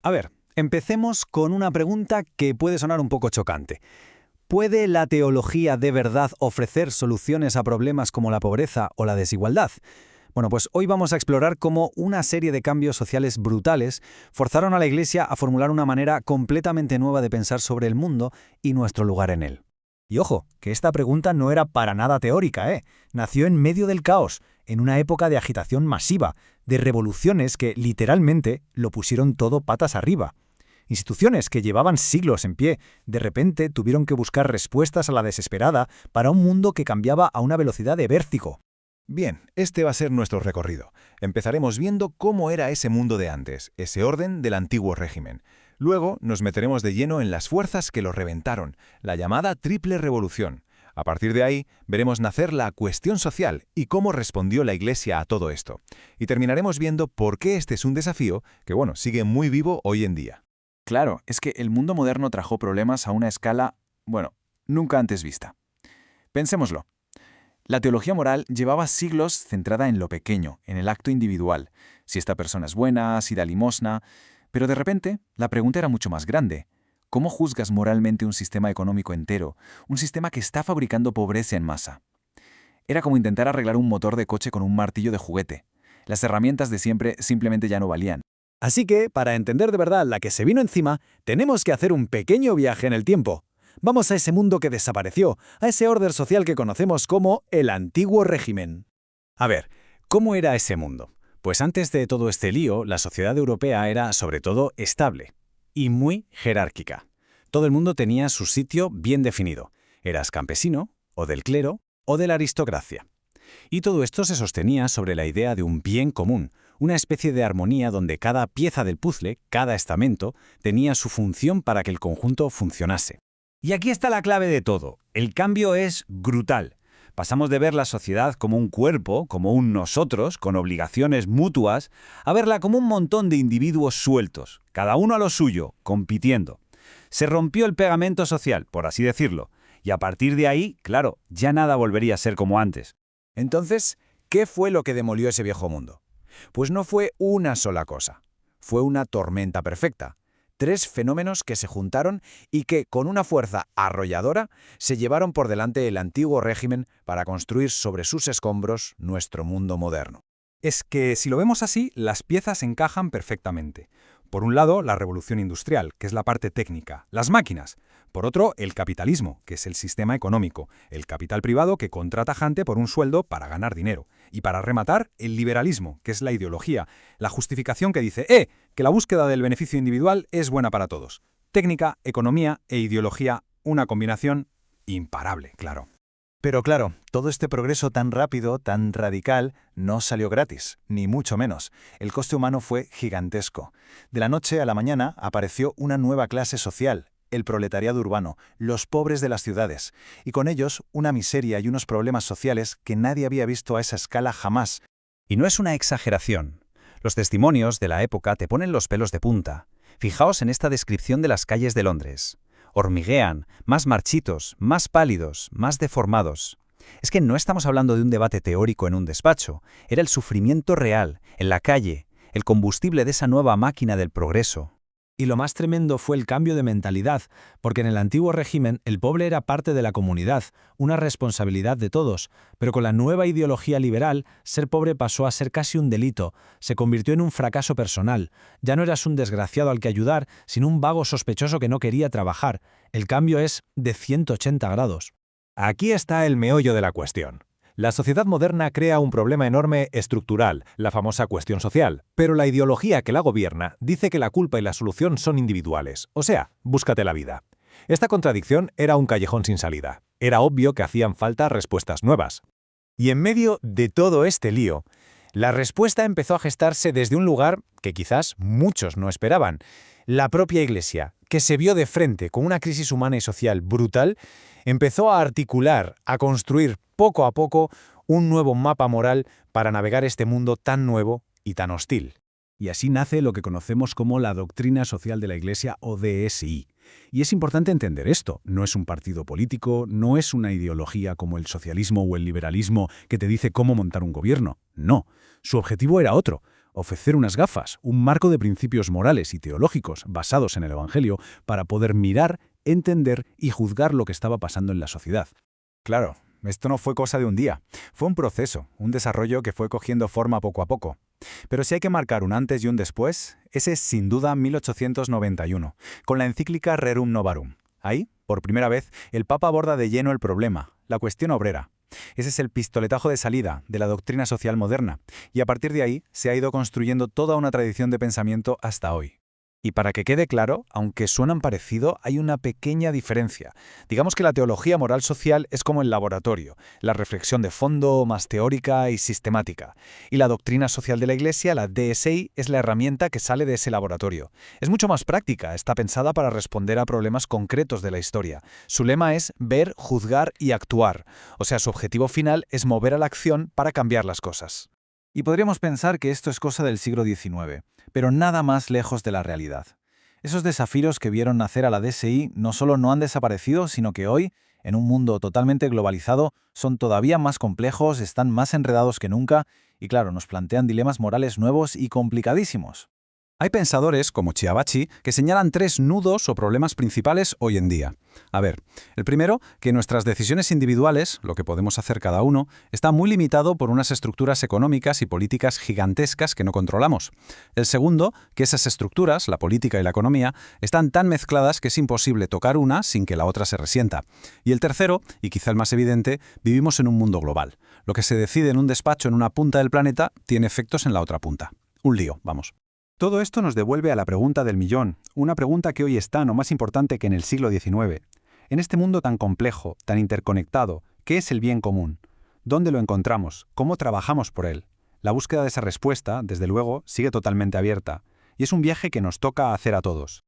A ver, empecemos con una pregunta que puede sonar un poco chocante. ¿Puede la teología de verdad ofrecer soluciones a problemas como la pobreza o la desigualdad? Bueno, pues hoy vamos a explorar cómo una serie de cambios sociales brutales forzaron a la Iglesia a formular una manera completamente nueva de pensar sobre el mundo y nuestro lugar en él. Y ojo, que esta pregunta no era para nada teórica, ¿eh? Nació en medio del caos, en una época de agitación masiva, de revoluciones que, literalmente, lo pusieron todo patas arriba. Instituciones que llevaban siglos en pie, de repente tuvieron que buscar respuestas a la desesperada para un mundo que cambiaba a una velocidad de vértigo. Bien, este va a ser nuestro recorrido. Empezaremos viendo cómo era ese mundo de antes, ese orden del antiguo régimen. Luego nos meteremos de lleno en las fuerzas que lo reventaron, la llamada Triple Revolución. A partir de ahí, veremos nacer la cuestión social y cómo respondió la Iglesia a todo esto. Y terminaremos viendo por qué este es un desafío que, sigue muy vivo hoy en día. Claro, es que el mundo moderno trajo problemas a una escala, nunca antes vista. Pensémoslo. La teología moral llevaba siglos centrada en lo pequeño, en el acto individual, si esta persona es buena, si da limosna, pero de repente la pregunta era mucho más grande. ¿Cómo juzgas moralmente un sistema económico entero, un sistema que está fabricando pobreza en masa? Era como intentar arreglar un motor de coche con un martillo de juguete. Las herramientas de siempre simplemente ya no valían. Así que, para entender de verdad la que se vino encima, tenemos que hacer un pequeño viaje en el tiempo. Vamos a ese mundo que desapareció, a ese orden social que conocemos como el antiguo régimen. A ver, ¿cómo era ese mundo? Pues antes de todo este lío, la sociedad europea era, sobre todo, estable y muy jerárquica. Todo el mundo tenía su sitio bien definido. Eras campesino, o del clero, o de la aristocracia. Y todo esto se sostenía sobre la idea de un bien común, una especie de armonía donde cada pieza del puzzle, cada estamento, tenía su función para que el conjunto funcionase. Y aquí está la clave de todo. El cambio es brutal. Pasamos de ver la sociedad como un cuerpo, como un nosotros, con obligaciones mutuas, a verla como un montón de individuos sueltos, cada uno a lo suyo, compitiendo. Se rompió el pegamento social, por así decirlo, y a partir de ahí, claro, ya nada volvería a ser como antes. Entonces, ¿qué fue lo que demolió ese viejo mundo? Pues no fue una sola cosa. Fue una tormenta perfecta. 3 fenómenos que se juntaron y que, con una fuerza arrolladora, se llevaron por delante el antiguo régimen para construir sobre sus escombros nuestro mundo moderno. Es que, si lo vemos así, las piezas encajan perfectamente. Por un lado, la revolución industrial, que es la parte técnica, las máquinas. Por otro, el capitalismo, que es el sistema económico, el capital privado que contrata gente por un sueldo para ganar dinero. Y para rematar, el liberalismo, que es la ideología, la justificación que dice, que la búsqueda del beneficio individual es buena para todos. Técnica, economía e ideología, una combinación imparable, claro. Pero claro, todo este progreso tan rápido, tan radical, no salió gratis, ni mucho menos. El coste humano fue gigantesco. De la noche a la mañana apareció una nueva clase social, el proletariado urbano, los pobres de las ciudades, y con ellos una miseria y unos problemas sociales que nadie había visto a esa escala jamás. Y no es una exageración. Los testimonios de la época te ponen los pelos de punta. Fijaos en esta descripción de las calles de Londres. Hormiguean, más marchitos, más pálidos, más deformados. Es que no estamos hablando de un debate teórico en un despacho, era el sufrimiento real, en la calle, el combustible de esa nueva máquina del progreso. Y lo más tremendo fue el cambio de mentalidad, porque en el antiguo régimen el pobre era parte de la comunidad, una responsabilidad de todos, pero con la nueva ideología liberal, ser pobre pasó a ser casi un delito, se convirtió en un fracaso personal. Ya no eras un desgraciado al que ayudar, sino un vago sospechoso que no quería trabajar. El cambio es de 180 grados. Aquí está el meollo de la cuestión. La sociedad moderna crea un problema enorme estructural, la famosa cuestión social, pero la ideología que la gobierna dice que la culpa y la solución son individuales, o sea, búscate la vida. Esta contradicción era un callejón sin salida. Era obvio que hacían falta respuestas nuevas. Y en medio de todo este lío, la respuesta empezó a gestarse desde un lugar que quizás muchos no esperaban. La propia Iglesia, que se vio de frente con una crisis humana y social brutal, empezó a articular, a construir poco a poco un nuevo mapa moral para navegar este mundo tan nuevo y tan hostil. Y así nace lo que conocemos como la doctrina social de la Iglesia o DSI. Y es importante entender esto. No es un partido político, no es una ideología como el socialismo o el liberalismo que te dice cómo montar un gobierno. No, su objetivo era otro. ofrecer unas gafas, un marco de principios morales y teológicos basados en el Evangelio para poder mirar, entender y juzgar lo que estaba pasando en la sociedad. Claro, esto no fue cosa de un día. Fue un proceso, un desarrollo que fue cogiendo forma poco a poco. Pero si hay que marcar un antes y un después, ese es sin duda 1891, con la encíclica Rerum Novarum. Ahí, por primera vez, el Papa aborda de lleno el problema, la cuestión obrera. Ese es el pistoletazo de salida de la doctrina social moderna, y a partir de ahí se ha ido construyendo toda una tradición de pensamiento hasta hoy. Y para que quede claro, aunque suenan parecido, hay una pequeña diferencia. Digamos que la teología moral social es como el laboratorio, la reflexión de fondo, más teórica y sistemática. Y la doctrina social de la Iglesia, la DSI, es la herramienta que sale de ese laboratorio. Es mucho más práctica, está pensada para responder a problemas concretos de la historia. Su lema es ver, juzgar y actuar. O sea, su objetivo final es mover a la acción para cambiar las cosas. Y podríamos pensar que esto es cosa del siglo XIX, pero nada más lejos de la realidad. Esos desafíos que vieron nacer a la DSI no solo no han desaparecido, sino que hoy, en un mundo totalmente globalizado, son todavía más complejos, están más enredados que nunca y, claro, nos plantean dilemas morales nuevos y complicadísimos. Hay pensadores, como Chiavachi, que señalan 3 nudos o problemas principales hoy en día. A ver, el primero, que nuestras decisiones individuales, lo que podemos hacer cada uno, está muy limitado por unas estructuras económicas y políticas gigantescas que no controlamos. El segundo, que esas estructuras, la política y la economía, están tan mezcladas que es imposible tocar una sin que la otra se resienta. Y el tercero, y quizá el más evidente, vivimos en un mundo global. Lo que se decide en un despacho en una punta del planeta tiene efectos en la otra punta. Un lío, vamos. Todo esto nos devuelve a la pregunta del millón, una pregunta que hoy es tan o más importante que en el siglo XIX. En este mundo tan complejo, tan interconectado, ¿qué es el bien común? ¿Dónde lo encontramos? ¿Cómo trabajamos por él? La búsqueda de esa respuesta, desde luego, sigue totalmente abierta, y es un viaje que nos toca hacer a todos.